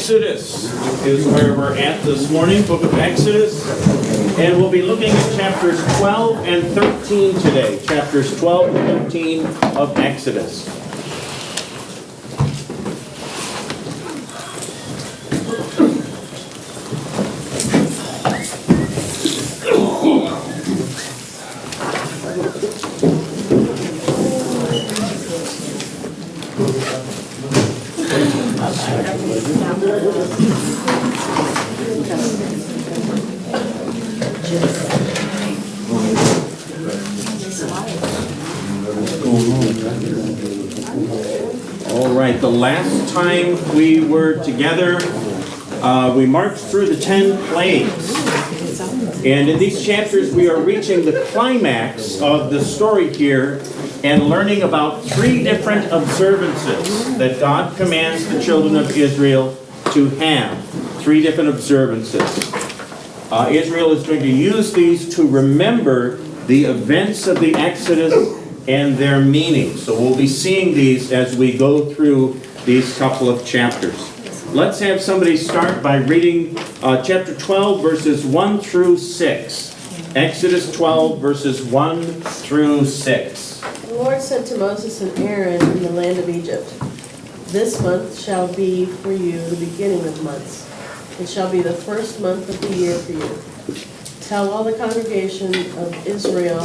Exodus is where we're at this morning, book of Exodus. And we'll be looking at chapters 12 and 13 today. Chapters 12 and 13 of Exodus. All right, the last time we were together, we marched through the 10 plagues. And in these chapters, we are reaching the climax of the story here and learning about 3 different observances that God commands the children of Israel to have. 3 different observances. Israel is going to use these to remember the events of the Exodus and their meaning. So we'll be seeing these as we go through these couple of chapters. Let's have somebody start by reading chapter 12, verses 1 through 6. Exodus 12, verses 1 through 6. The Lord said to Moses and Aaron in the land of Egypt, "This month shall be for you the beginning of months. It shall be the first month of the year for you. Tell all the congregation of Israel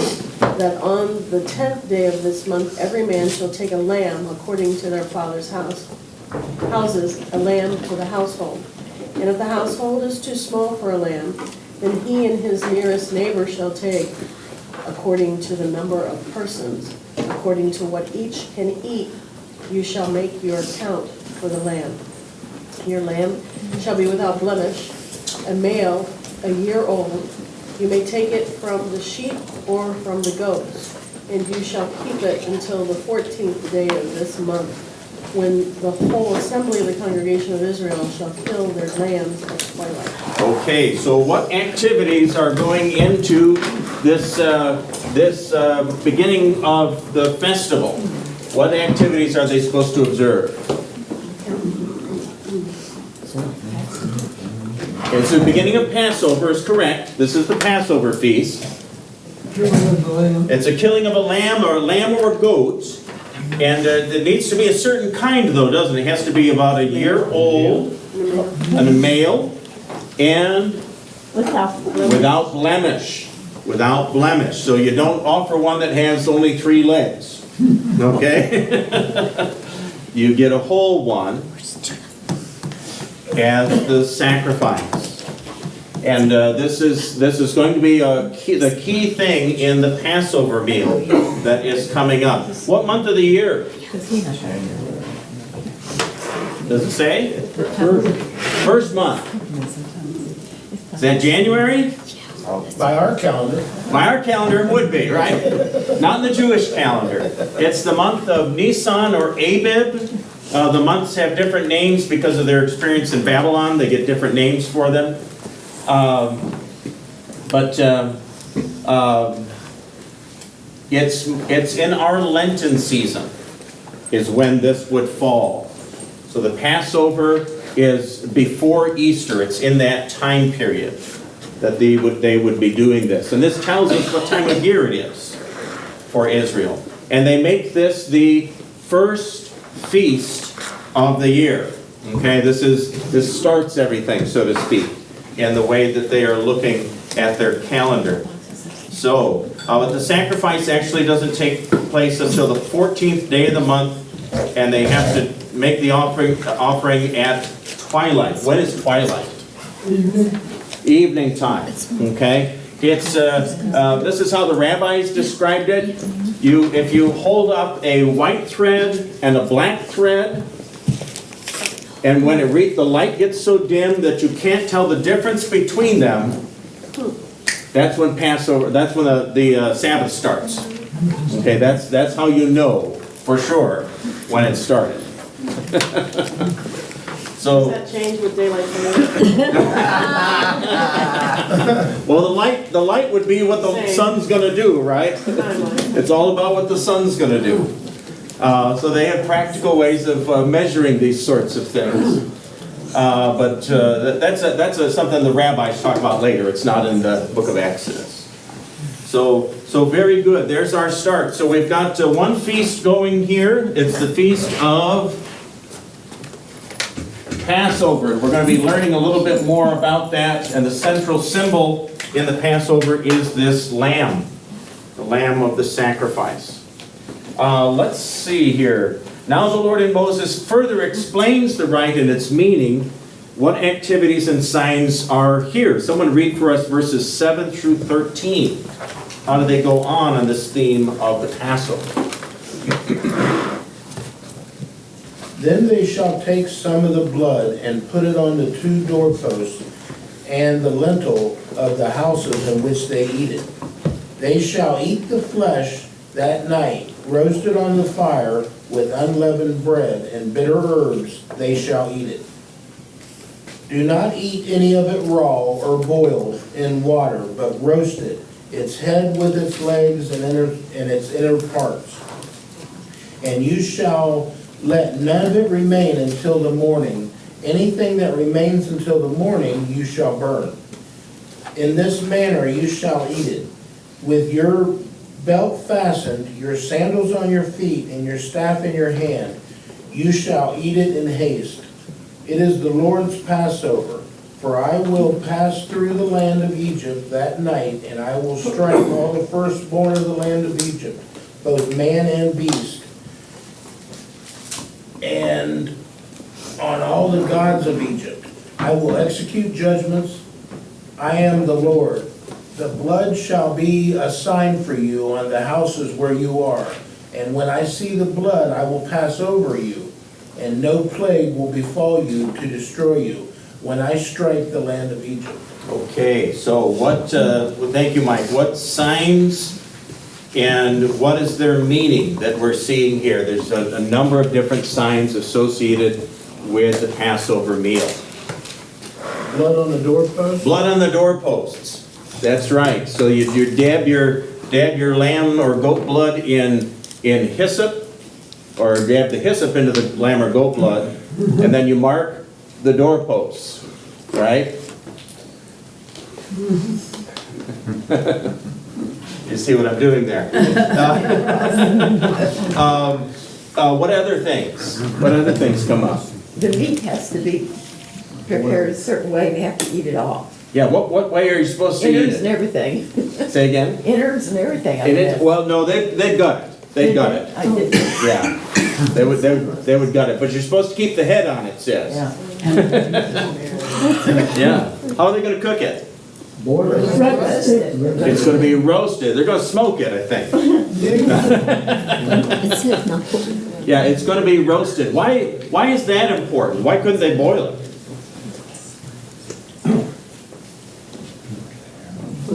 that on the 10th day of this month every man shall take a lamb according to their father's houses, a lamb for the household. And if the household is too small for a lamb, then he and his nearest neighbor shall take, according to the number of persons, according to what each can eat, you shall make your count for the lamb. Your lamb shall be without blemish, a male, a year old. You may take it from the sheep or from the goats, and you shall keep it until the 14th day of this month, when the whole assembly of the congregation of Israel shall kill their lambs at twilight." Okay, so what activities are going into this beginning of the festival? What activities are they supposed to observe? Okay, so the beginning of Passover is correct. This is the Passover Feast. It's a killing of a lamb or a goat. And it needs to be a certain kind, though, doesn't it? It has to be about a year old, and a male, and without blemish. Without blemish. So you don't offer one that has only 3 legs. Okay? You get a whole one as the sacrifice. And this is going to be the key thing in the Passover meal that is coming up. What month of the year? Does it say? First month. Is that January? By our calendar. By our calendar it would be, right? Not in the Jewish calendar. It's the month of Nisan or Abib. The months have different names because of their experience in Babylon. They get different names for them. It's in our Lenten season is when this would fall. So the Passover is before Easter. It's in that time period that they would be doing this. And this tells us what time of year it is for Israel. And they make this the first feast of the year. Okay, this starts everything, so to speak, in the way that they are looking at their calendar. So, but the sacrifice actually doesn't take place until the 14th day of the month, and they have to make the offering at twilight. When is twilight? Evening time. Okay, it's this is how the rabbis described it. If you hold up a white thread and a black thread, and when the light gets so dim that you can't tell the difference between them, that's when Passover. That's when the Sabbath starts. Okay, that's how you know for sure when it started. So, Does that change with daylight savings? well, the light would be what the sun's going to do, right? It's all about what the sun's going to do. So they have practical ways of measuring these sorts of things. That's something the rabbis talk about later. It's not in the book of Exodus. So very good. There's our start. So we've got one feast going here. It's the Feast of Passover. We're going to be learning a little bit more about that. And the central symbol in the Passover is this lamb, the lamb of the sacrifice. Let's see here. Now the Lord and Moses further explains the rite and its meaning. What activities and signs are here? Someone read for us verses 7 through 13. How do they go on this theme of the Passover? Then they shall take some of the blood and put it on the 2 doorposts and the lintel of the houses in which they eat it. They shall eat the flesh that night, roasted on the fire with unleavened bread and bitter herbs, they shall eat it. Do not eat any of it raw or boiled in water, but roast it, its head with its legs and its inner parts. And you shall let none of it remain until the morning. Anything that remains until the morning you shall burn. In this manner you shall eat it, with your belt fastened, your sandals on your feet, and your staff in your hand. You shall eat it in haste. It is the Lord's Passover, for I will pass through the land of Egypt that night, and I will strike all the firstborn of the land of Egypt, both man and beast, and on all the gods of Egypt. I will execute judgments. I am the Lord. The blood shall be a sign for you on the houses where you are. And when I see the blood, I will pass over you, and no plague will befall you to destroy you when I strike the land of Egypt. Okay, so thank you, Mike. What signs and what is their meaning that we're seeing here? There's a number of different signs associated with the Passover meal. Blood on the doorpost? Blood on the doorposts. That's right. So you dab your lamb or goat blood in hyssop, or dab the hyssop into the lamb or goat blood, and then you mark the doorposts, right? You see what I'm doing there? What other things? What other things come up? The meat has to be prepared a certain way, and you have to eat it all. Yeah, what way are you supposed to eat Innards and it? everything. Say again? Innards and everything. Well, no, they've got it. They've got it. I did. Yeah, they would gut it, but you're supposed to keep the head on, it says. Yeah. Yeah. How are they gonna cook it? Boil it. Roasted. It's gonna be roasted. They're gonna smoke it, I think. Yeah, it's gonna be roasted. Why is that important? Why couldn't they boil it?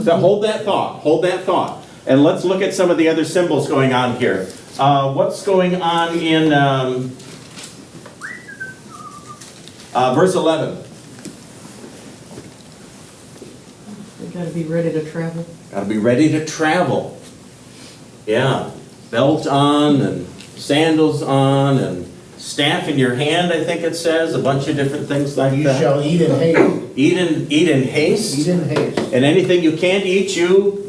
So hold that thought. And let's look at some of the other symbols going on here. What's going on in verse 11? We gotta be ready to travel. Gotta be ready to travel. Yeah, belt on and sandals on and staff in your hand, I think it says, a bunch of different things like You that. shall eat in haste. Eat in haste. Eat in haste. And anything you can't eat, you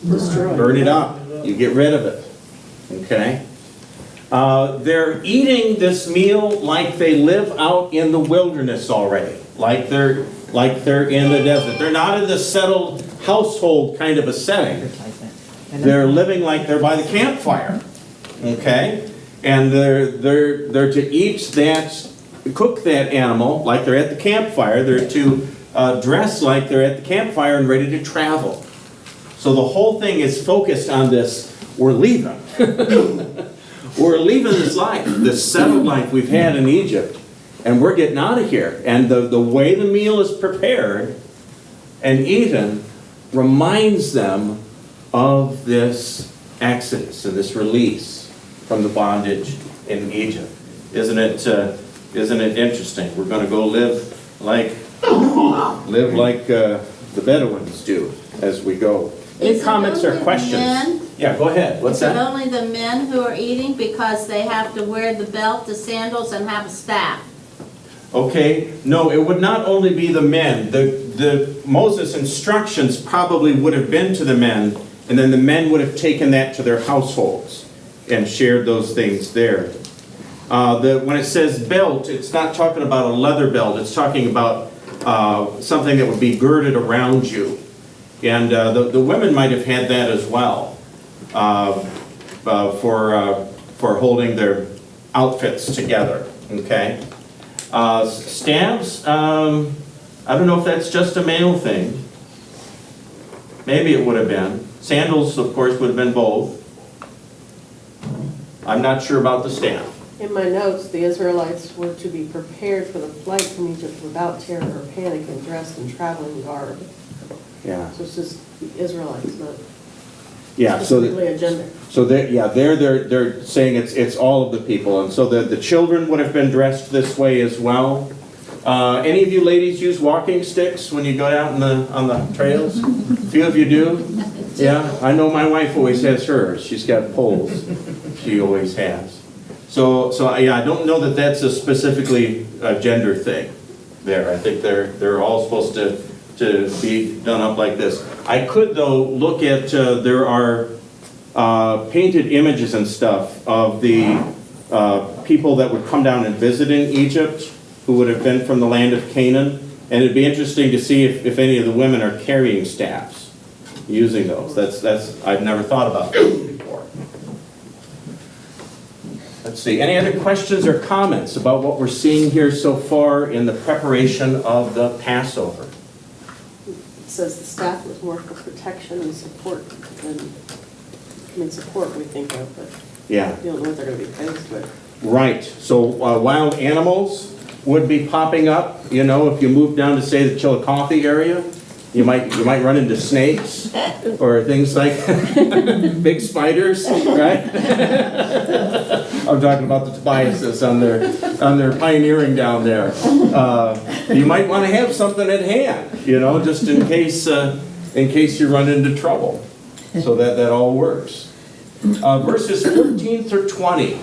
burn it up. You get rid of it. Okay? They're eating this meal like they live out in the wilderness already. Like they're in the desert. They're not in the settled household kind of a setting. They're living like they're by the campfire. Okay? And they're to eat that, cook that animal like they're at the campfire. They're to dress like they're at the campfire and ready to travel. So the whole thing is focused on this, we're leaving. We're leaving this life, this settled life we've had in Egypt, and we're getting out of here. And the way the meal is prepared and eaten reminds them of this exodus and this release from the bondage in Egypt. Isn't it interesting? We're going to go live like the Bedouins do as we go. Any Is it comments or only questions? men? Yeah, go ahead. What's Is it that? only the men who are eating because they have to wear the belt, the sandals, and have a staff? Okay, no, it would not only be the men. The Moses' instructions probably would have been to the men, and then the men would have taken that to their households and shared those things there. When it says belt, it's not talking about a leather belt. It's talking about something that would be girded around you. And the women might have had that as well for holding their outfits together. Okay. Staves, I don't know if that's just a male thing. Maybe it would have been. Sandals, of course, would have been both. I'm not sure about the staff. In my notes, the Israelites were to be prepared for the flight from Egypt without terror or panic and dressed in traveling garb. Yeah. So it's just the Israelites, not Yeah. specifically a gender. So they're saying it's all of the people, and so the children would have been dressed this way as well. Any of you ladies use walking sticks when you go out on the trails? A few of you do? Yeah, I know my wife always has hers. She's got poles. She always has. So yeah, I don't know that that's a specifically a gender thing there. I think they're all supposed to be done up like this. I could though look at there are painted images and stuff of the people that would come down and visit in Egypt, who would have been from the land of Canaan. And it'd be interesting to see if any of the women are carrying staffs, using those. That's I've never thought about that before. Let's see, any other questions or comments about what we're seeing here so far in the preparation of the Passover? It says the staff was more for protection and support than, support we think of, but Yeah. you don't know what they're going to be faced with. Right, so wild animals would be popping up, you know, if you move down to, say, the Chillicothe area, you might run into snakes or things like big spiders, right? I'm talking about the Tobiases on their pioneering down there. You might want to have something at hand, you know, just in case you run into trouble. So that all works. Verses 14 through 20.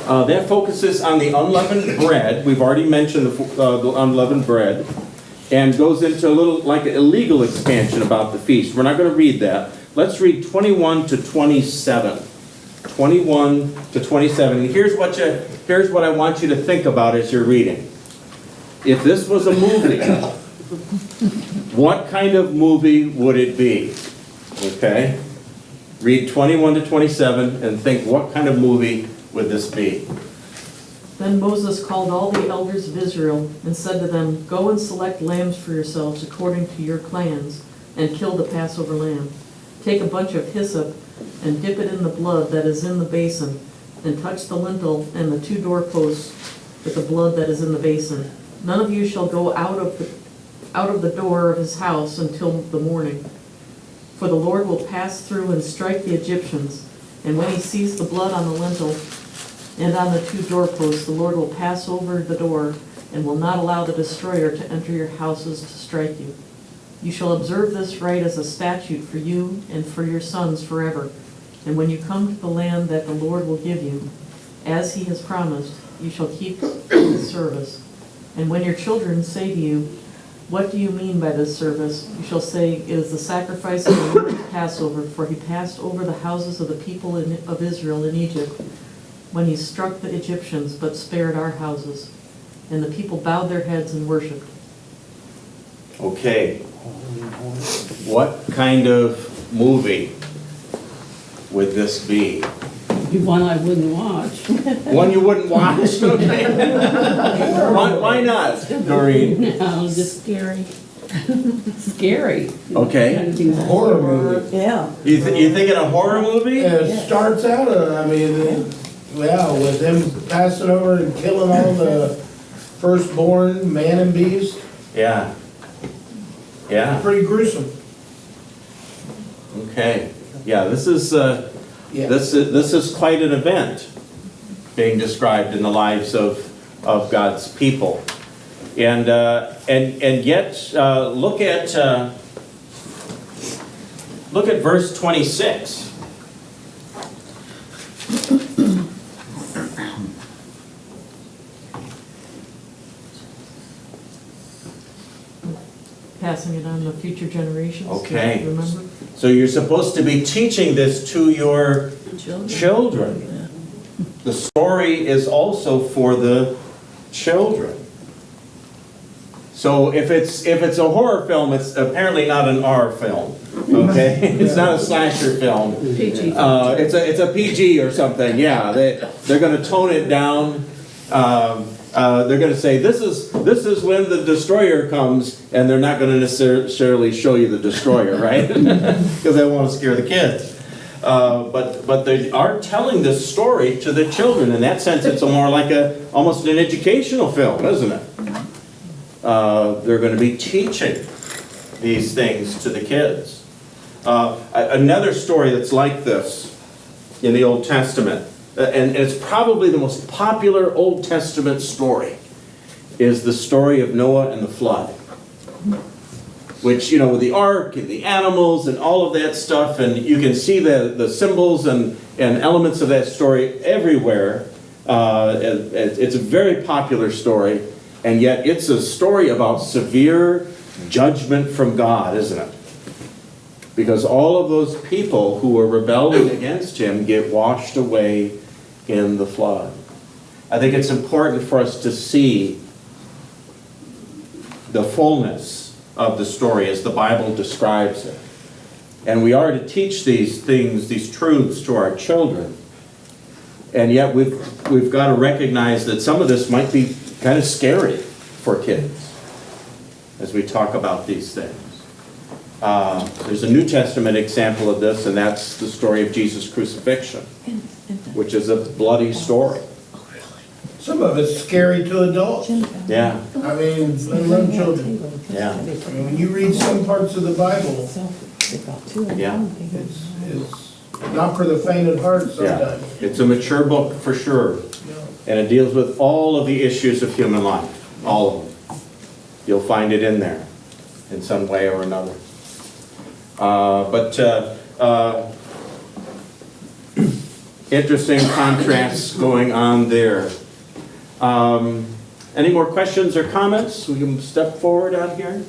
That focuses on the unleavened bread. We've already mentioned the unleavened bread. And goes into a little, like a legal expansion about the feast. We're not going to read that. Let's read 21 to 27. 21 to 27. And here's what I want you to think about as you're reading. If this was a movie, what kind of movie would it be? Okay? Read 21 to 27 and think, what kind of movie would this be? Then Moses called all the elders of Israel and said to them, "Go and select lambs for yourselves according to your clans, and kill the Passover lamb. Take a bunch of hyssop and dip it in the blood that is in the basin, and touch the lintel and the 2 doorposts with the blood that is in the basin. None of you shall go out of the door of his house until the morning. For the Lord will pass through and strike the Egyptians, and when he sees the blood on the lintel and on the 2 doorposts, the Lord will pass over the door and will not allow the destroyer to enter your houses to strike you. You shall observe this rite as a statute for you and for your sons forever. And when you come to the land that the Lord will give you, as he has promised, you shall keep this service. And when your children say to you, 'What do you mean by this service?' you shall say, 'It is the sacrifice of the Lord's Passover, for he passed over the houses of the people of Israel in Egypt, when he struck the Egyptians, but spared our houses.' And the people bowed their heads and worshipped." Okay. What kind of movie would this be? One I wouldn't watch. One you wouldn't watch? Okay. Why not, Doreen? No, just Scary. scary. Okay. Kind of things like Horror movie. Yeah. You thinking a horror movie? It starts out, with them passing over and killing all the firstborn man and beast. Yeah. Yeah. Pretty gruesome. Okay. Yeah, this is Yeah. this is quite an event being described in the lives of God's people. And yet look at verse 26. passing it on to future generations. Okay. Remember? So you're supposed to be teaching this to your children. The story is also for the children. So if it's a horror film, it's apparently not an R film. Okay, it's not a slasher film. PG. It's a PG or something. Yeah, they're going to tone it down. They're going to say this is when the destroyer comes, and they're not going to necessarily show you the destroyer, right? Because they want to scare the kids. But they are telling this story to the children. In that sense, it's more like almost an educational film, isn't it? They're going to be teaching these things to the kids. Another story that's like this in the Old Testament, and it's probably the most popular Old Testament story, is the story of Noah and the flood. Which, with the ark and the animals and all of that stuff, and you can see the symbols and elements of that story everywhere. It's a very popular story, and yet it's a story about severe judgment from God, isn't it? Because all of those people who were rebelling against him get washed away in the flood. I think it's important for us to see the fullness of the story as the Bible describes it. And we are to teach these things, these truths to our children. And yet we've got to recognize that some of this might be kind of scary for kids as we talk about these things. There's a New Testament example of this, and that's the story of Jesus' crucifixion, which is a bloody story. Some of it's scary to adults. Yeah, I mean, let alone children. yeah, I mean, when you read some parts of the Bible, yeah, it's not for the faint of heart yeah. sometimes. It's a mature book for sure, and it deals with all of the issues of human life, all of them. You'll find it in there in some way or another. Interesting contrasts going on there. Any more questions or comments? We can step forward out here.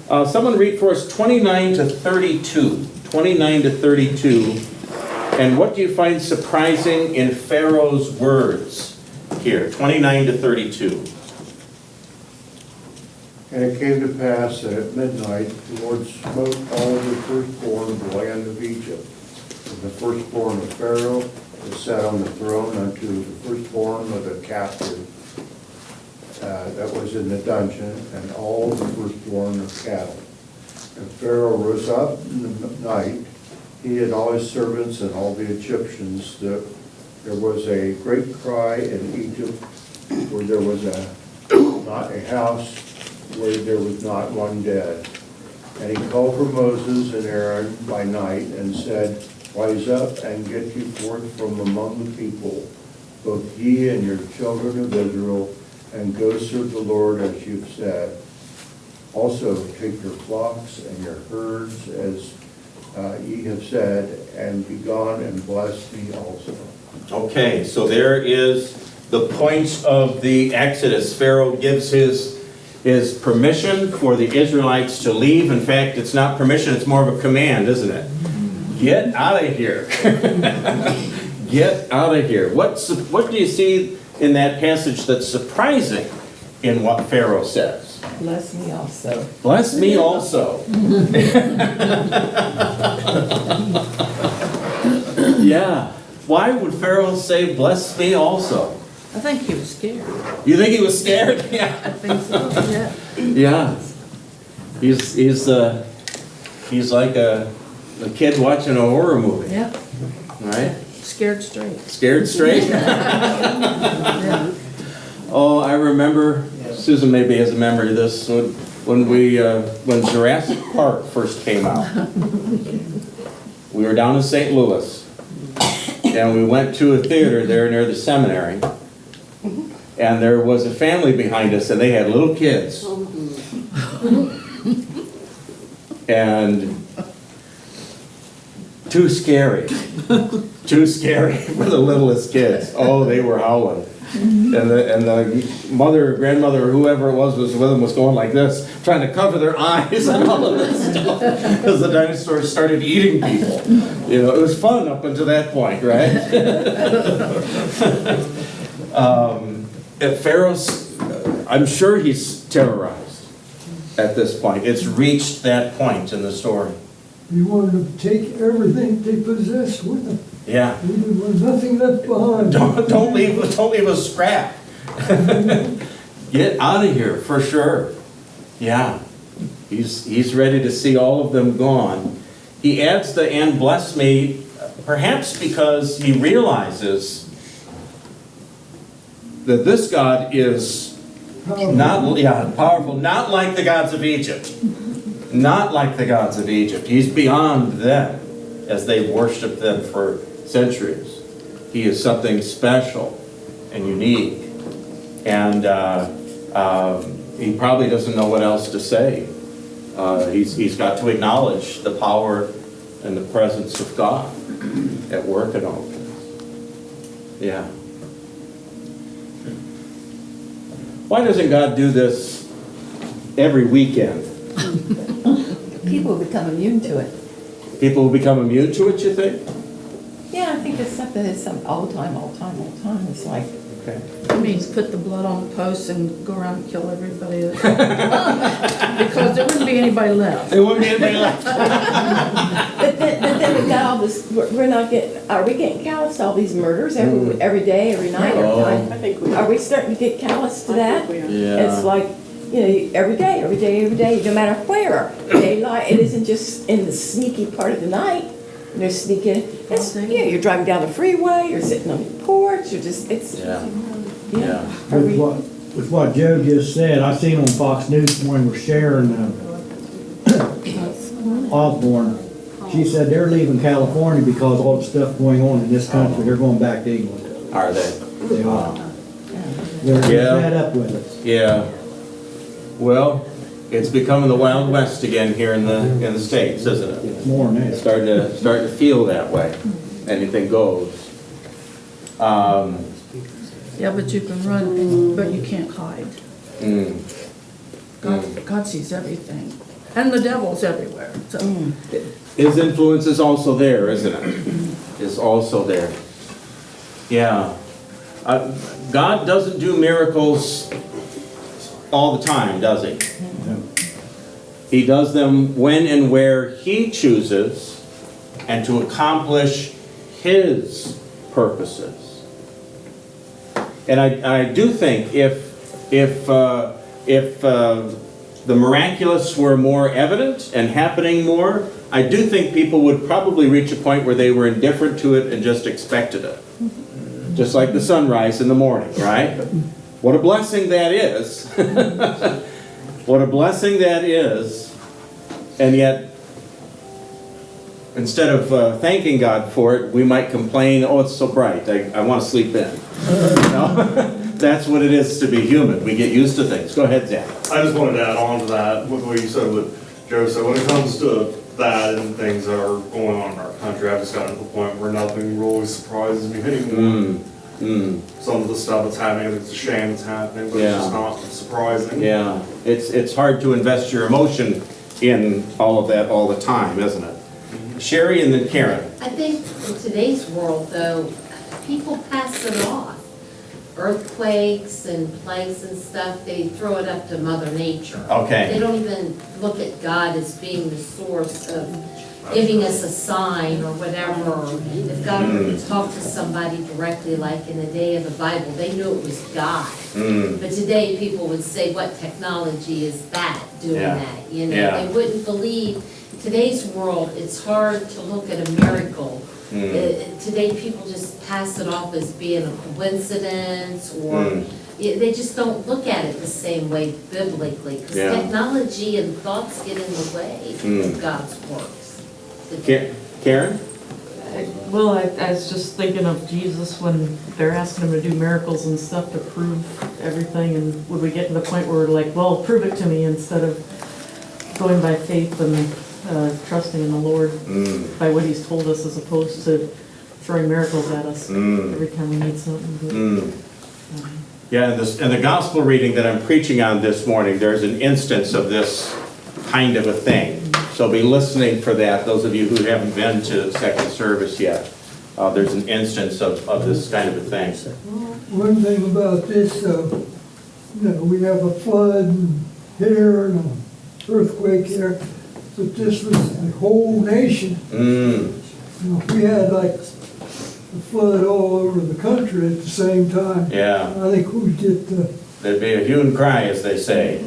Someone read for us 29 to 32. 29 to 32. And what do you find surprising in Pharaoh's words here? 29 to 32. And it came to pass that at midnight the Lord smote all the firstborn of the land of Egypt, and the firstborn of Pharaoh that sat on the throne unto the firstborn of the captive that was in the dungeon, and all the firstborn of cattle. And Pharaoh rose up in the night, he and all his servants and all the Egyptians. There was a great cry in Egypt, where there was not a house where there was not one dead. And he called for Moses and Aaron by night and said, Rise up and get you forth from among the people, both ye and your children of Israel, and go serve the Lord as you've said. Also take your flocks and your herds as ye have said, and be gone and bless me also. Okay, so there is the point of the Exodus. Pharaoh gives his permission for the Israelites to leave. In fact, it's not permission, it's more of a command, isn't it? Get out of here. Get out of here. What do you see in that passage that's surprising in what Pharaoh says? Bless me also. Bless me also. Yeah. Why would Pharaoh say, bless me also? I think he was scared. You think he was scared? Yeah. I think so, yeah. Yeah. He's like a kid watching a horror movie, Yeah, right? scared straight. Scared straight? Yeah. Oh, I remember, Susan maybe has a memory of this, when Jurassic Park first came out. We were down in St. Louis, and we went to a theater there near the seminary, and there was a family behind us, and they had little kids. And too scary. Too scary for the littlest kids. Oh, they were howling. And the mother, or grandmother, or whoever it was with them was going like this, trying to cover their eyes and all of this stuff, because the dinosaurs started eating people. You know, it was fun up until that point, right? Pharaoh's, I'm sure he's terrorized at this point. It's reached that point in the story. He wanted to take everything they possessed with them. Yeah. There was nothing left behind. Don't leave a scrap. Get out of here, for sure. Yeah. He's ready to see all of them gone. He adds the "and bless me," perhaps because he realizes that this God is powerful, not like the gods of Egypt. Not like the gods of Egypt. He's beyond them, as they've worshipped them for centuries. He is something special and unique. And he probably doesn't know what else to say. He's got to acknowledge the power and the presence of God at work in all things. Yeah. Why doesn't God do this every weekend? People become immune to it. People will become immune to it, you think? Yeah, I think it's something that's all the time. It's like, Okay. It means put the blood on the posts and go around and kill everybody. Because there wouldn't be anybody left. There wouldn't be anybody left. but then we got all this, are we getting callous to all these murders every day, every night, every Oh. time? I think we Are we starting to get callous to that? Yeah. It's like, every day, no matter where. Daylight, it isn't just in the sneaky part of the night. They're sneaking. You're driving down the freeway, you're sitting on your porch, Yeah. With what Joe just said, I seen on Fox News when we're sharing Osborne. She said they're leaving California because all the stuff going on in this country. They're going back to England. Are they? They are. They're fed up with it. Yeah. Well, it's becoming the Wild West again here in the States, isn't it? It's more than It's that. starting to feel that way. Anything goes. Yeah, but you can run, but you can't hide. Mm. God sees everything. And the devil's everywhere, so. His influence is also there, isn't it? Is also there. Yeah. God doesn't do miracles all the time, does he? He does them when and where he chooses and to accomplish his purposes. And I do think if the miraculous were more evident and happening more, I do think people would probably reach a point where they were indifferent to it and just expected it. Just like the sunrise in the morning, right? What a blessing that is. What a blessing that is. And yet, instead of thanking God for it, we might complain, oh, it's so bright, I want to sleep in. No? That's what it is to be human. We get used to things. Go ahead, Zach. I just wanted to add on to that with what you said, what Joe said. When it comes to that and things that are going on in our country, I've just gotten to the point where nothing really surprises me anymore. Some of the stuff that's happening, it's a shame it's happening, but it's just not surprising. Yeah, it's hard to invest your emotion in all of that all the time, isn't it? Sherry and then Karen. I think in today's world, though, people pass it off. Earthquakes and plagues and stuff, they throw it up to Mother Nature. Okay. They don't even look at God as being the source of giving us a sign or whatever. Or if God were to talk to somebody directly, like in the day of the Bible, they knew it was God. But today people would say, what technology is that doing that? You know, they wouldn't believe. Today's world, it's hard to look at a miracle. Today people just pass it off as being a coincidence, or they just don't look at it the same way biblically, because technology and thoughts get in the way of God's works. Karen? Well, I was just thinking of Jesus when they're asking him to do miracles and stuff to prove everything, and would we get to the point where we're like, well, prove it to me, instead of going by faith and trusting in the Lord by what he's told us, as opposed to throwing miracles at us every time we need something. Yeah, and the gospel reading that I'm preaching on this morning, there's an instance of this kind of a thing. So be listening for that, those of you who haven't been to second service yet. There's an instance of this kind of a thing. One thing about this, we have a flood here and an earthquake here, but this was the whole nation. If we had like a flood all over the country at the same time, Yeah. I think we'd get There'd be a hue and cry, as they say.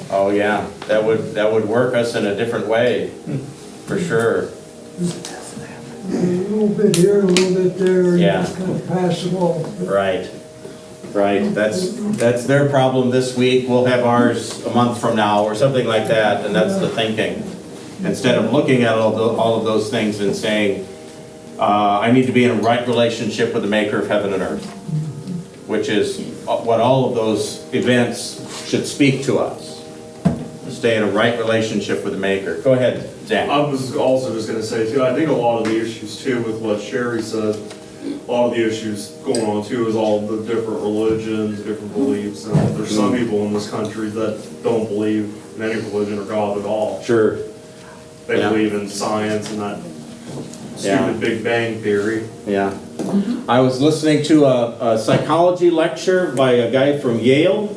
Oh, yeah, that would work us in a different way, for sure. a little bit here, a little bit there, and Yeah. just kind of pass it all. Right. That's their problem this week. We'll have ours a month from now, or something like that, and that's the thinking. Instead of looking at all of those things and saying, I need to be in a right relationship with the maker of heaven and earth, which is what all of those events should speak to us. Stay in a right relationship with the maker. Go ahead, Zach. I was also just gonna say too, I think a lot of the issues too with what Sherry said, a lot of the issues going on too is all the different religions, different beliefs. And there's some people in this country that don't believe in any religion or God at all. Sure. They Yeah. believe in science and that Yeah. stupid Big Bang theory. Yeah. I was listening to a psychology lecture by a guy from Yale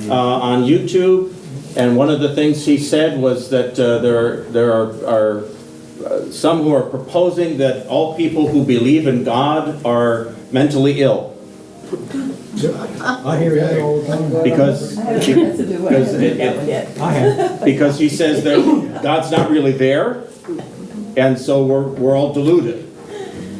on YouTube, and one of the things he said was that there are some who are proposing that all people who believe in God are mentally ill. I hear that all the time. Because, I haven't heard that to do. I haven't heard that one yet. I have. because he says that God's not really there, and so we're all deluded.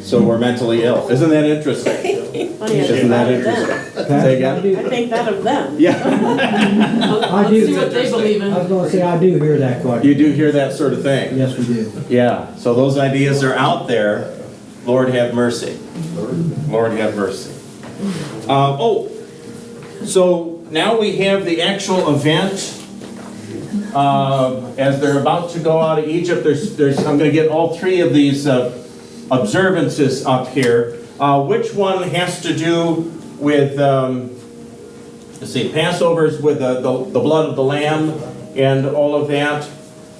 So we're mentally ill. Isn't that interesting? Funny, I Isn't think that that of interesting? them. Say again? I think that of them. Yeah. Let's do. see what they believe I was in. gonna say, I do hear that quite. You do hear that sort of thing? Yes, we do. Yeah, so those ideas are out there. Lord have mercy. Lord have mercy. So now we have the actual event. As they're about to go out of Egypt, I'm going to get all three of these observances up here. Which one has to do with, let's see, Passover's with the blood of the lamb and all of that.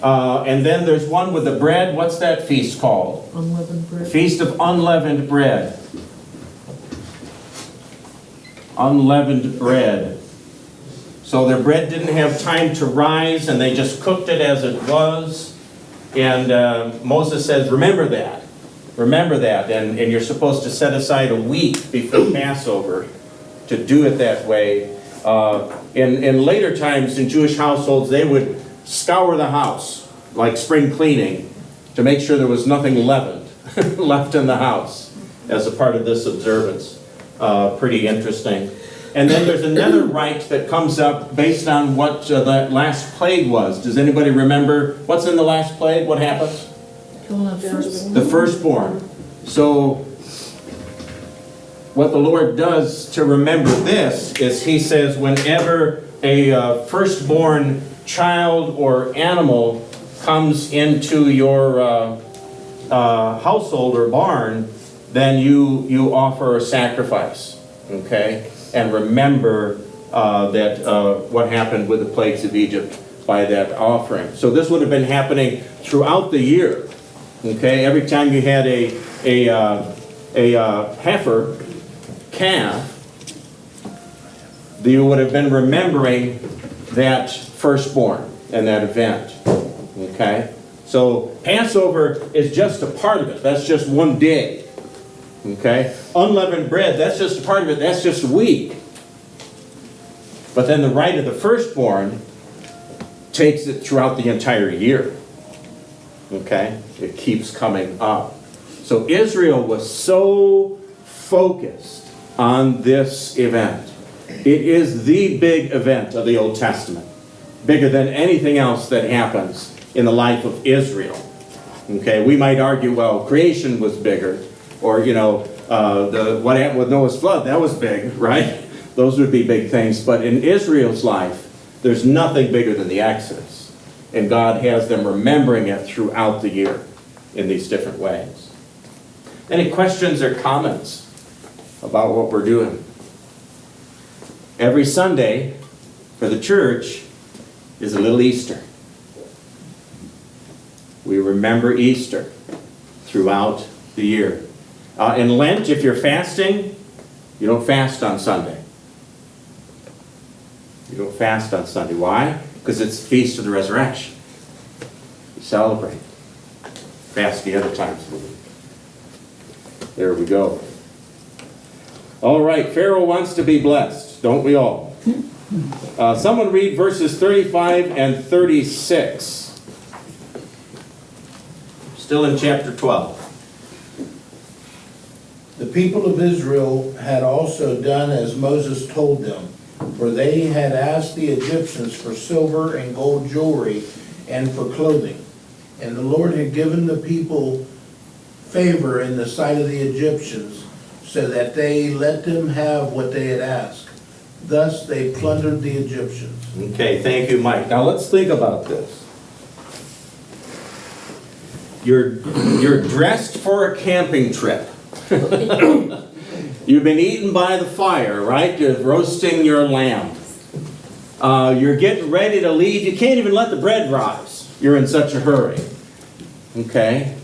And then there's one with the bread. What's that feast called? Unleavened bread. Feast of Unleavened Bread. Unleavened bread. So their bread didn't have time to rise, and they just cooked it as it was. And Moses says, remember that. Remember that. And you're supposed to set aside a week before Passover to do it that way. In later times, in Jewish households, they would scour the house, like spring cleaning, to make sure there was nothing leavened left in the house as a part of this observance. Pretty interesting. And then there's another rite that comes up based on what the last plague was. Does anybody remember what's in the last plague? What happens? Killing of firstborn. The firstborn. So what the Lord does to remember this is he says whenever a firstborn child or animal comes into your household or barn, then you offer a sacrifice, okay? And remember that what happened with the plagues of Egypt by that offering. So this would have been happening throughout the year, okay? Every time you had a heifer calf, you would have been remembering that firstborn and that event, okay? So Passover is just a part of it. That's just one day. Okay? Unleavened bread, that's just a part of it. That's just a week. But then the rite of the firstborn takes it throughout the entire year. Okay? It keeps coming up. So Israel was so focused on this event. It is the big event of the Old Testament. Bigger than anything else that happens in the life of Israel. Okay? We might argue, well, creation was bigger. Or, what happened with Noah's flood, that was big, right? Those would be big things. But in Israel's life, there's nothing bigger than the Exodus. And God has them remembering it throughout the year in these different ways. Any questions or comments about what we're doing? Every Sunday for the church is a little Easter. We remember Easter throughout the year. In Lent, if you're fasting, you don't fast on Sunday. You don't fast on Sunday. Why? Because it's the Feast of the Resurrection. We celebrate. Fast the other times of the week. There we go. All right, Pharaoh wants to be blessed, don't we all? Someone read verses 35 and 36. Still in chapter 12. The people of Israel had also done as Moses told them, for they had asked the Egyptians for silver and gold jewelry and for clothing. And the Lord had given the people favor in the sight of the Egyptians, so that they let them have what they had asked. Thus they plundered the Egyptians. Okay, thank you, Mike. Now let's think about this. You're dressed for a camping trip. You've been eaten by the fire, right? You're roasting your lamb. You're getting ready to leave. You can't even let the bread rise. You're in such a hurry. Okay?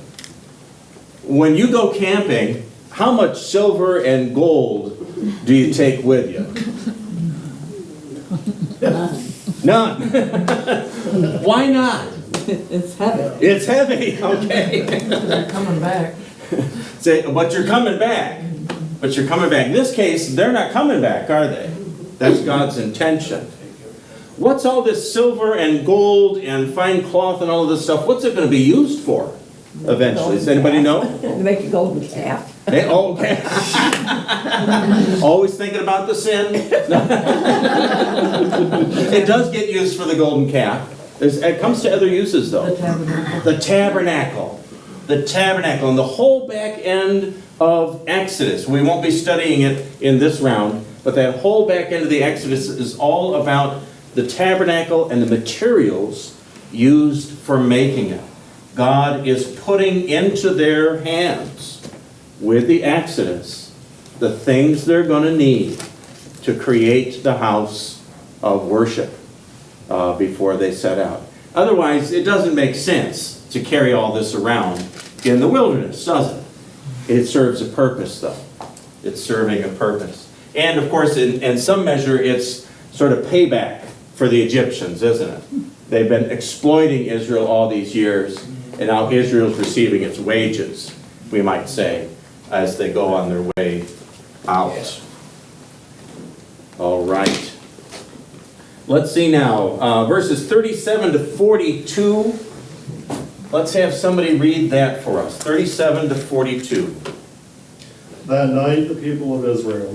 When you go camping, how much silver and gold do you take with you? None. Why not? It's heavy. It's heavy, okay. They're coming back. Say, but you're coming back. But you're coming back. In this case, they're not coming back, are they? That's God's intention. What's all this silver and gold and fine cloth and all of this stuff? What's it going to be used for eventually? Does anybody know? To make a golden calf. Oh, okay. Always thinking about the sin. It does get used for the golden calf. It comes to other uses, though. The tabernacle. The tabernacle. The tabernacle. And the whole back end of Exodus. We won't be studying it in this round, but that whole back end of the Exodus is all about the tabernacle and the materials used for making it. God is putting into their hands, with the Exodus, the things they're going to need to create the house of worship before they set out. Otherwise, it doesn't make sense to carry all this around in the wilderness, does it? It serves a purpose, though. It's serving a purpose. And, of course, in some measure, it's sort of payback for the Egyptians, isn't it? They've been exploiting Israel all these years, and now Israel's receiving its wages, we might say, as they go on their way out. All right. Let's see now, verses 37 to 42. Let's have somebody read that for us. 37 to 42. That night the people of Israel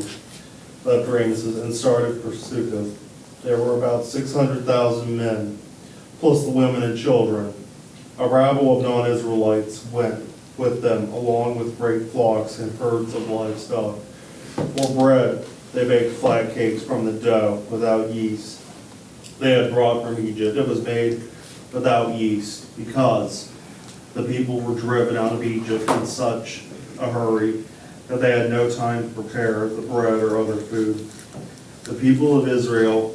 left Ramesses and started for Succoth. There were about 600,000 men, plus the women and children. A rabble of non-Israelites went with them, along with great flocks and herds of livestock. For bread, they baked flat cakes from the dough without yeast they had brought from Egypt. It was made without yeast, because the people were driven out of Egypt in such a hurry that they had no time to prepare the bread or other food. The people of Israel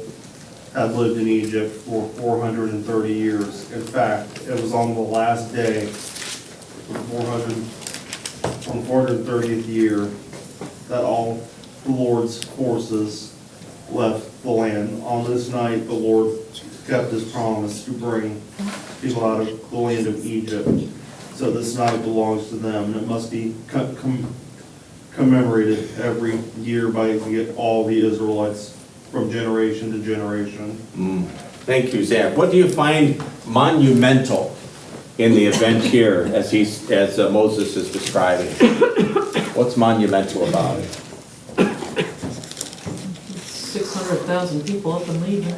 had lived in Egypt for 430 years. In fact, it was on the last day on the 430th year that all the Lord's forces left the land. On this night, the Lord kept his promise to bring people out of the land of Egypt. So this night belongs to them, and it must be commemorated every year by all the Israelites from generation to generation. Thank you, Zach. What do you find monumental in the event here as Moses is describing? What's monumental about it? 600,000 people up and leaving.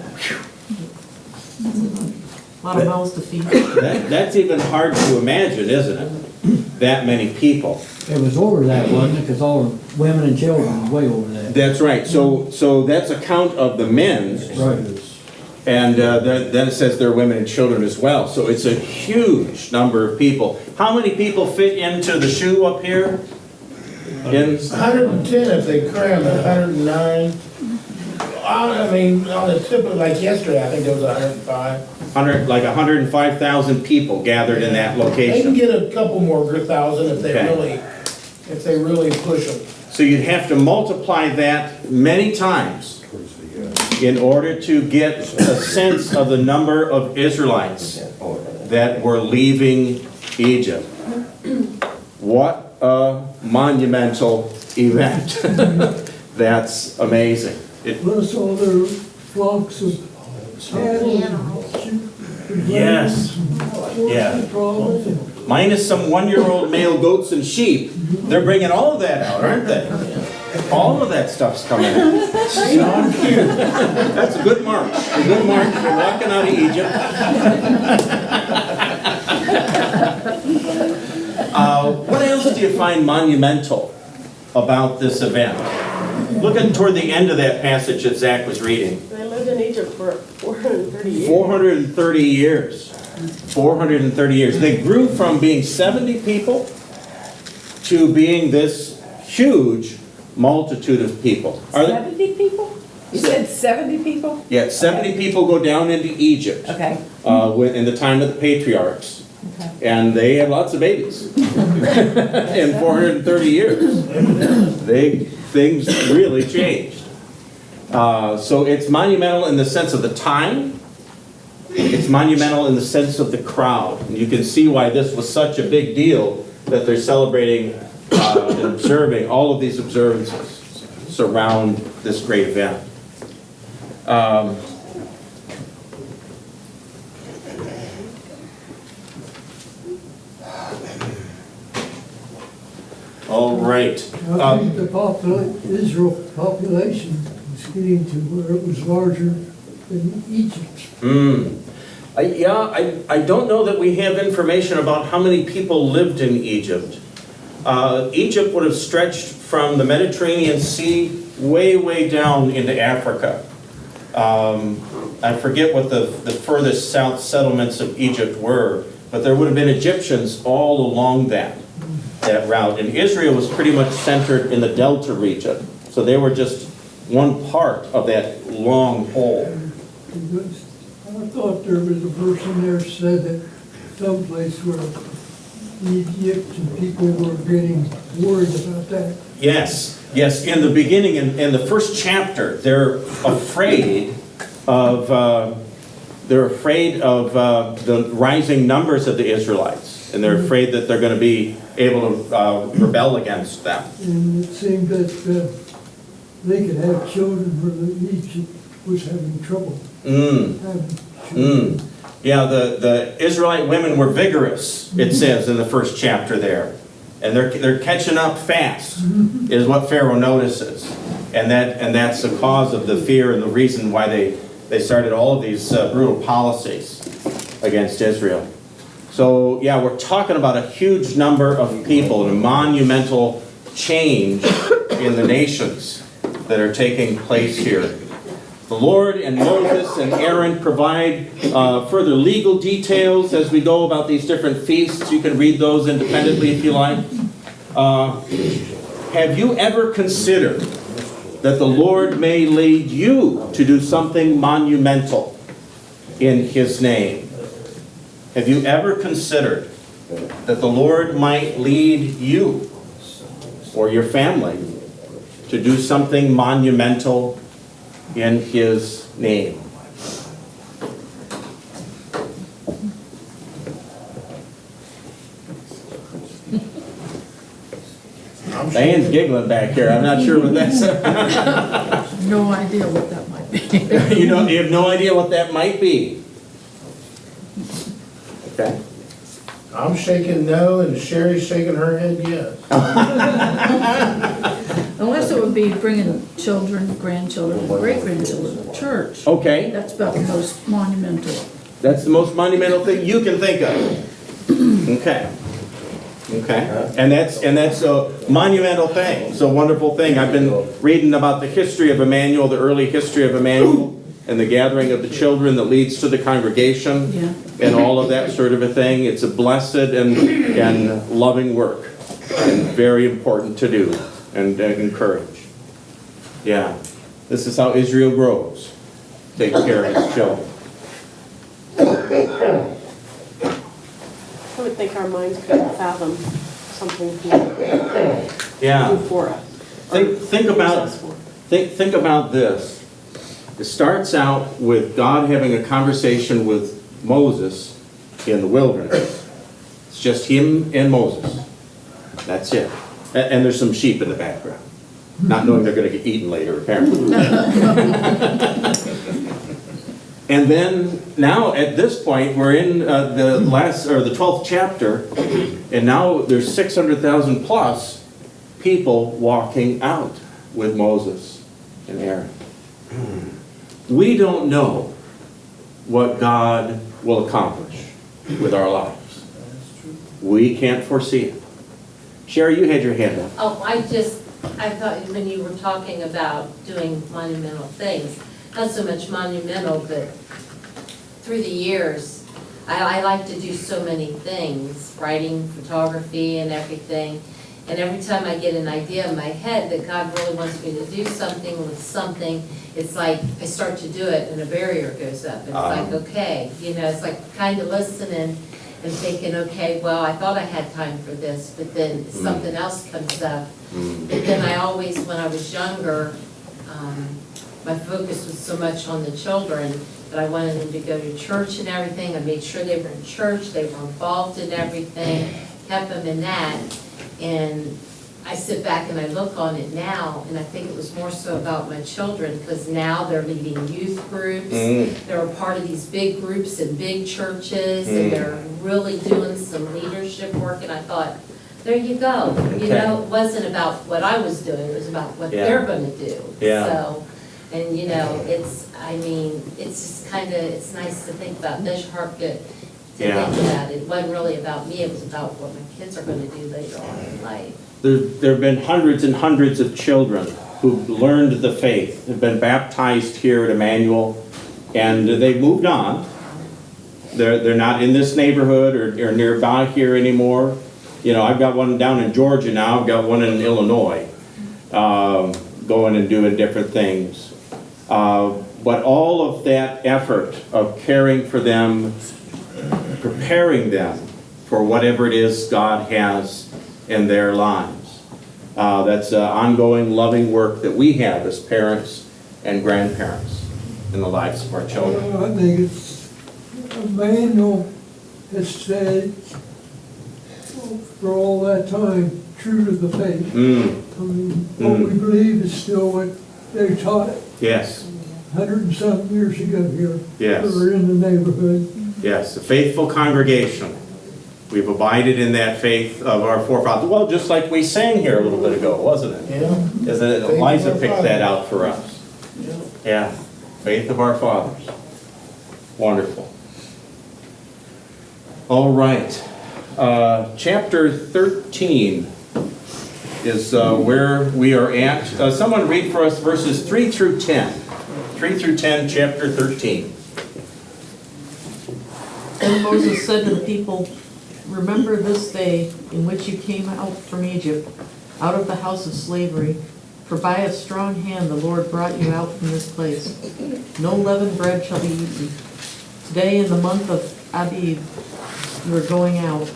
A lot of mouths to feed. That's even hard to imagine, isn't it? That many people. It was over that, wasn't it? Because all the women and children was way over that. That's right. So that's a count of the men. Right. And then it says there are women and children as well. So it's a huge number of people. How many people fit into the shoe up here? 110 if they cram it, 109. I mean, on the tip of, like yesterday, I think there was 105. 105,000 people gathered in that They can location. get a couple more thousand if they Okay. really push them. So you'd have to multiply that many times in order to get a sense of the number of Israelites that were leaving Egypt. What a monumental event. That's amazing. Plus all their flocks of cattle. Yes. Yeah. Yeah. Minus some one-year-old male goats and sheep, they're bringing all of that out, aren't they? All of that stuff's coming out. John Q. That's a good mark. A good mark. You're walking out of Egypt. What else do you find monumental about this event? Looking toward the end of that passage that Zach was reading. They lived in Egypt for 430 years. 430 years. 430 years. They grew from being 70 people to being this huge multitude of people. 70 people? You said 70 people? Yeah, 70 people go down into Egypt Okay. in the time of the patriarchs. Okay. And they had lots of babies in 430 years. Things really changed. So it's monumental in the sense of the time. It's monumental in the sense of the crowd. And you can see why this was such a big deal that they're celebrating and observing. All of these observances surround this great event. All right. I think the Israel population was getting to where it was larger than Egypt. I don't know that we have information about how many people lived in Egypt. Egypt would have stretched from the Mediterranean Sea way, way down into Africa. I forget what the furthest south settlements of Egypt were, but there would have been Egyptians all along that route. And Israel was pretty much centered in the Delta region. So they were just one part of that long whole. I thought there was a verse in there said that someplace where the Egyptian people were getting worried about that. Yes, in the beginning, in the first chapter, they're afraid of the rising numbers of the Israelites. And they're afraid that they're going to be able to rebel against them. And it seemed that they could have children where the Egypt was having trouble having children. Yeah, the Israelite women were vigorous, it says in the first chapter there. And they're catching up fast, is what Pharaoh notices. And that's the cause of the fear and the reason why they started all of these brutal policies against Israel. So, yeah, we're talking about a huge number of people and a monumental change in the nations that are taking place here. The Lord and Moses and Aaron provide further legal details as we go about these different feasts. You can read those independently if you like. Have you ever considered that the Lord may lead you to do something monumental in His name? Have you ever considered that the Lord might lead you or your family to do something monumental in His name? Diane's giggling back here. I'm not sure what that's. No idea what that might be. You have no idea what that might be. Okay. I'm shaking no, and Sherry's shaking her head yes. Unless it would be bringing children, grandchildren, great-grandchildren to church. Okay. That's about the most monumental. That's the most monumental thing you can think of. Okay. And that's a monumental thing. It's a wonderful thing. I've been reading about the history of Emmanuel, the early history of Emmanuel, and the gathering of the children that leads to the congregation, and all of that sort of a thing. It's a blessed and loving work, and very important to do and encourage. Yeah. This is how Israel grows. Take care of his children. I would think our minds couldn't fathom something he would Yeah. do for us. Think or about, use us for. think about this. It starts out with God having a conversation with Moses in the wilderness. It's just him and Moses. That's it. And there's some sheep in the background. Not knowing they're going to get eaten later, apparently. And then, now, at this point, we're in the 12th chapter, and now there's 600,000 plus people walking out with Moses and Aaron. We don't know what God will accomplish with our lives. We can't foresee it. Sherry, you had your hand up. Oh, I thought when you were talking about doing monumental things, not so much monumental, but through the years, I like to do so many things, writing, photography, and everything. And every time I get an idea in my head that God really wants me to do something with something, it's like I start to do it and a barrier goes up. It's like, okay, it's like kind of listening and thinking, okay, well, I thought I had time for this, but then something else comes up. But then I always, when I was younger, my focus was so much on the children, but I wanted them to go to church and everything. I made sure they were in church, they were involved in everything, kept them in that. And I sit back and I look on it now, and I think it was more so about my children, because now they're leading youth groups. They're a part of these big groups in big churches, and they're really doing some leadership work, and I thought, there you go. Okay. It wasn't about what I was doing, it was about what they're gonna do. Yeah. So, and it's just kinda, it's nice to think about this heart to think about it. It wasn't really about me, it was about what my kids are gonna do later on in life. There have been hundreds and hundreds of children who've learned the faith, have been baptized here at Emmanuel, and they've moved on. They're not in this neighborhood or nearby here anymore. I've got one down in Georgia now, I've got one in Illinois, going and doing different things. But all of that effort of caring for them, preparing them for whatever it is God has in their lives. That's ongoing loving work that we have as parents and grandparents in the lives of our children. I think it's, Emmanuel has stayed for all that time true to the faith. What we believe is still what they taught Yes. 100 and some years ago here. Yes. That were in the neighborhood. Yes, a faithful congregation. We've abided in that faith of our forefathers. Well, just like we sang here a little bit ago, wasn't it? Yeah. Isn't it? Eliza picked that out for us. Yeah, faith of our fathers. Wonderful. All right. Chapter 13 is where we are at. Someone read for us verses 3 through 10. 3 through 10, chapter 13. Then Moses said to the people, "Remember this day in which you came out from Egypt, out of the house of slavery. For by a strong hand the Lord brought you out from this place. No leavened bread shall be eaten. Today in the month of Abib you are going out.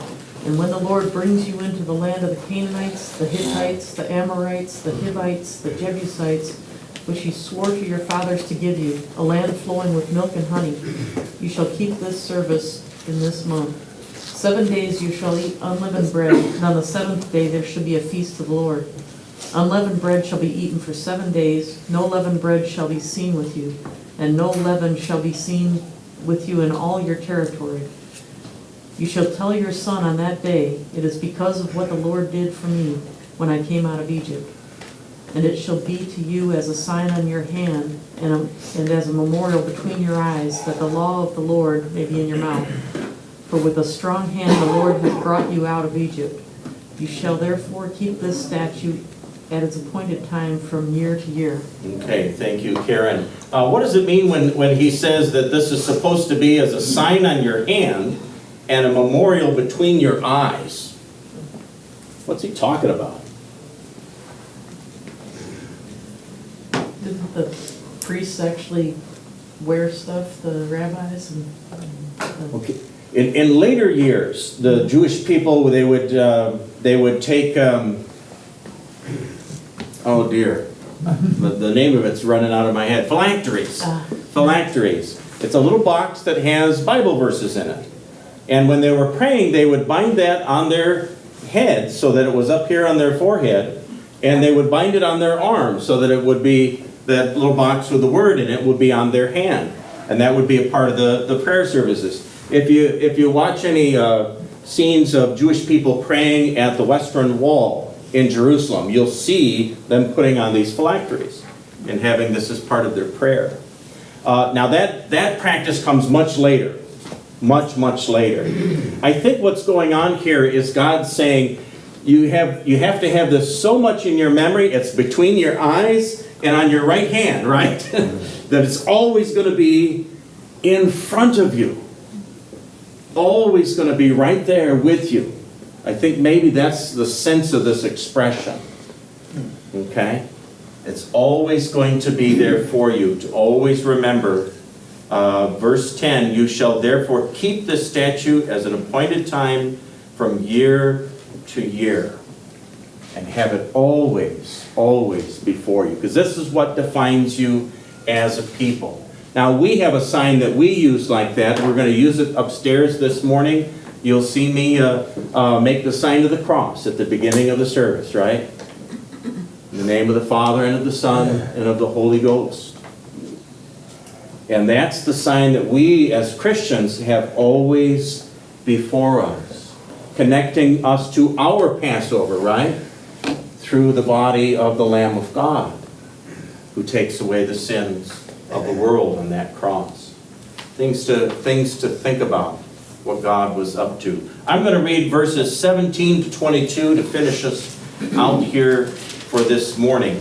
And when the Lord brings you into the land of the Canaanites, the Hittites, the Amorites, the Hivites, the Jebusites, which he swore to your fathers to give you, a land flowing with milk and honey, you shall keep this service in this month. 7 days you shall eat unleavened bread, and on the seventh day there shall be a feast of the Lord. Unleavened bread shall be eaten for 7 days, no leavened bread shall be seen with you, and no leaven shall be seen with you in all your territory. You shall tell your son on that day, it is because of what the Lord did for me when I came out of Egypt. And it shall be to you as a sign on your hand and as a memorial between your eyes, that the law of the Lord may be in your mouth. For with a strong hand the Lord has brought you out of Egypt. You shall therefore keep this statute at its appointed time from year to year." Okay, thank you, Karen. What does it mean when he says that this is supposed to be as a sign on your hand and a memorial between your eyes? What's he talking about? didn't the priests actually wear stuff, the rabbis and? Okay. In later years, the Jewish people, they would take, oh dear, the name of it's running out of my head, phylacteries. Phylacteries. It's a little box that has Bible verses in it. And when they were praying, they would bind that on their head so that it was up here on their forehead, and they would bind it on their arm so that it would be, that little box with the word in it would be on their hand. And that would be a part of the prayer services. If you watch any scenes of Jewish people praying at the Western Wall in Jerusalem, you'll see them putting on these phylacteries and having this as part of their prayer. Now that practice comes much later. Much later. I think what's going on here is God saying, you have to have this so much in your memory, it's between your eyes and on your right hand, right? That it's always going to be in front of you. Always going to be right there with you. I think maybe that's the sense of this expression. Okay? It's always going to be there for you, to always remember. Verse 10, you shall therefore keep this statute as an appointed time from year to year. And have it always before you. Because this is what defines you as a people. Now we have a sign that we use like that. We're going to use it upstairs this morning. You'll see me make the sign of the cross at the beginning of the service, right? In the name of the Father and of the Son and of the Holy Ghost. And that's the sign that we as Christians have always before us, connecting us to our Passover, right? Through the body of the Lamb of God, who takes away the sins of the world on that cross. Things to think about, what God was up to. I'm going to read verses 17 to 22 to finish us out here for this morning.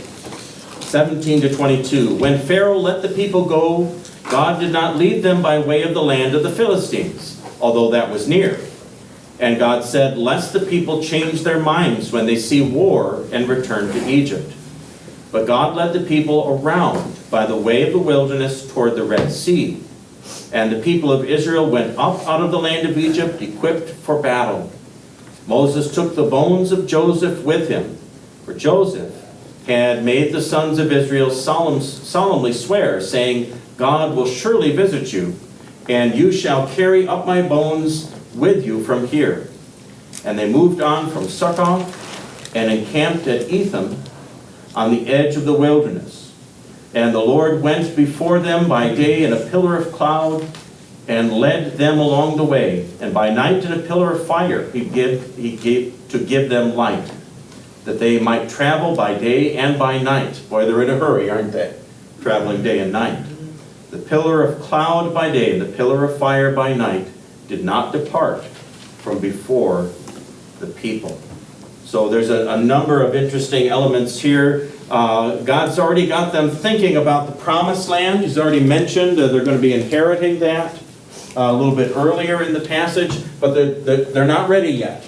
17 to 22. When Pharaoh let the people go, God did not lead them by way of the land of the Philistines, although that was near. And God said, lest the people change their minds when they see war and return to Egypt. But God led the people around by the way of the wilderness toward the Red Sea. And the people of Israel went up out of the land of Egypt, equipped for battle. Moses took the bones of Joseph with him, for Joseph had made the sons of Israel solemnly swear, saying, God will surely visit you, and you shall carry up my bones with you from here. And they moved on from Succoth and encamped at Etham on the edge of the wilderness. And the Lord went before them by day in a pillar of cloud and led them along the way, and by night in a pillar of fire he gave to give them light, that they might travel by day and by night. Boy, they're in a hurry, aren't they? Traveling day and night. The pillar of cloud by day and the pillar of fire by night did not depart from before the people. So there's a number of interesting elements here. God's already got them thinking about the promised land. He's already mentioned they're going to be inheriting that a little bit earlier in the passage, but they're not ready yet.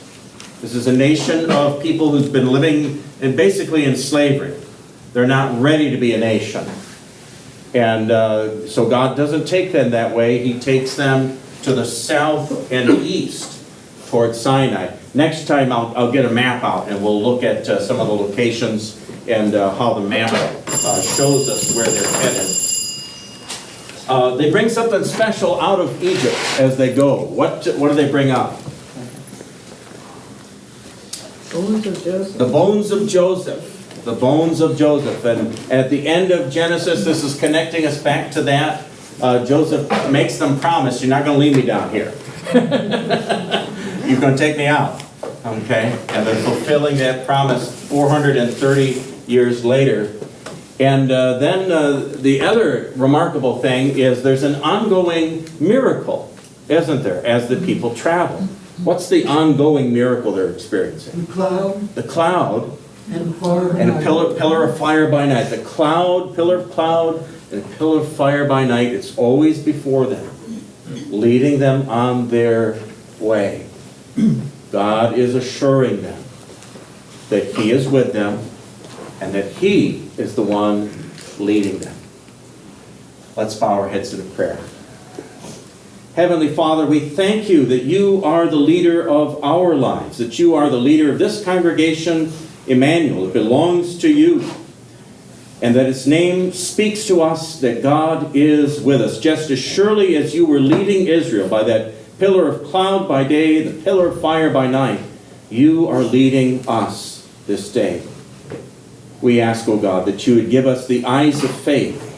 This is a nation of people who's been living basically in slavery. They're not ready to be a nation. And so God doesn't take them that way. He takes them to the south and east towards Sinai. Next time I'll get a map out and we'll look at some of the locations and how the map shows us where they're headed. They bring something special out of Egypt as they go. What do they bring up? Bones of Joseph. The bones of Joseph. The bones of Joseph. And at the end of Genesis, this is connecting us back to that. Joseph makes them promise, you're not going to leave me down here. You're going to take me out. Okay? And they're fulfilling that promise 430 years later. And then the other remarkable thing is there's an ongoing miracle, isn't there, as the people travel. What's the ongoing miracle they're experiencing? The cloud. The cloud. And fire. And a pillar of fire by night. The cloud, pillar of cloud, and a pillar of fire by night. It's always before them, leading them on their way. God is assuring them that He is with them and that He is the one leading them. Let's bow our heads in a prayer. Heavenly Father, we thank you that you are the leader of our lives, that you are the leader of this congregation, Emmanuel. It belongs to you, and that its name speaks to us that God is with us, just as surely as you were leading Israel by that pillar of cloud by day, the pillar of fire by night. You are leading us this day. We ask, O God, that you would give us the eyes of faith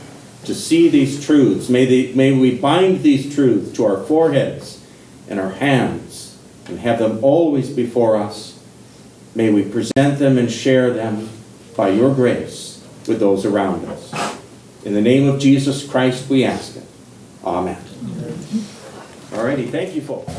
to see these truths. May we bind these truths to our foreheads and our hands and have them always before us. May we present them and share them by your grace with those around us. In the name of Jesus Christ we ask it. Amen. All righty, thank you folks.